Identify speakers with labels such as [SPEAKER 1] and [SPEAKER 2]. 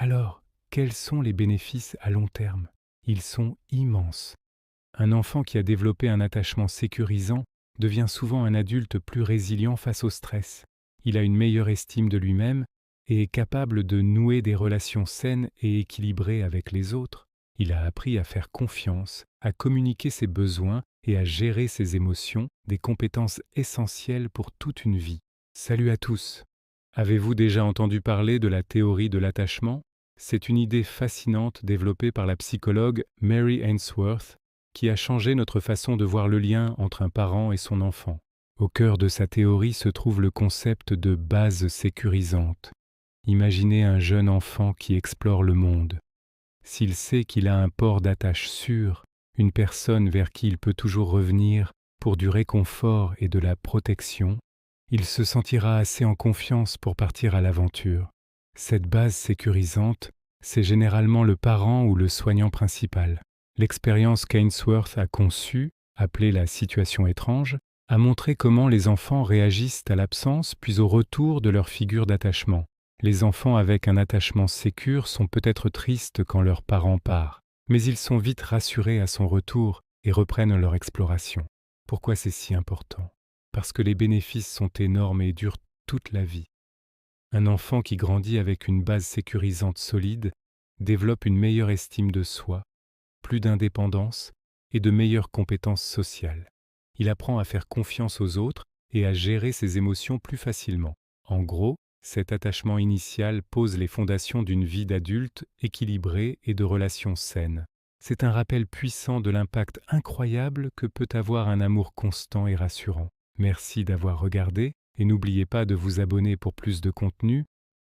[SPEAKER 1] Alors, quels sont les bénéfices à long terme? Ils sont immenses. Un enfant qui a développé un attachement sécurisant devient souvent un adulte plus résilient face au stress. Il a une meilleure estime de lui-même et est capable de nouer des relations saines et équilibrées avec les autres. Il a appris à faire confiance, à communiquer ses besoins et à gérer ses émotions, des compétences essentielles pour toute une vie. Salut à tous! Avez-vous déjà entendu parler de la théorie de l'attachement? C'est une idée fascinante développée par la psychologue Mary Ainsworth qui a changé notre façon de voir le lien entre un parent et son enfant. Au cœur de sa théorie se trouve le concept de base sécurisante. Imaginez un jeune enfant qui explore le monde. S'il sait qu'il a un port d'attache sûr, une personne vers qui il peut toujours revenir pour du réconfort et de la protection, il se sentira assez en confiance pour partir à l'aventure. Cette base sécurisante, c'est généralement le parent ou le soignant principal. L'expérience qu'Ainsworth a conçue, appelée la situation étrange, a montré comment les enfants réagissent à l'absence puis au retour de leur figure d'attachement. Les enfants avec un attachement sécure sont peut-être tristes quand leur parent part, mais ils sont vite rassurés à son retour et reprennent leur exploration. Pourquoi c'est si important? Parce que les bénéfices sont énormes et durent toute la vie. Un enfant qui grandit avec une base sécurisante solide développe une meilleure estime de soi, plus d'indépendance et de meilleures compétences sociales. Il apprend à faire confiance aux autres et à gérer ses émotions plus facilement. En gros, cet attachement initial pose les fondations d'une vie d'adulte équilibrée et de relations saines. C'est un rappel puissant de l'impact incroyable que peut avoir un amour constant et rassurant. Merci d'avoir regardé et n'oubliez pas de vous abonner pour plus de contenu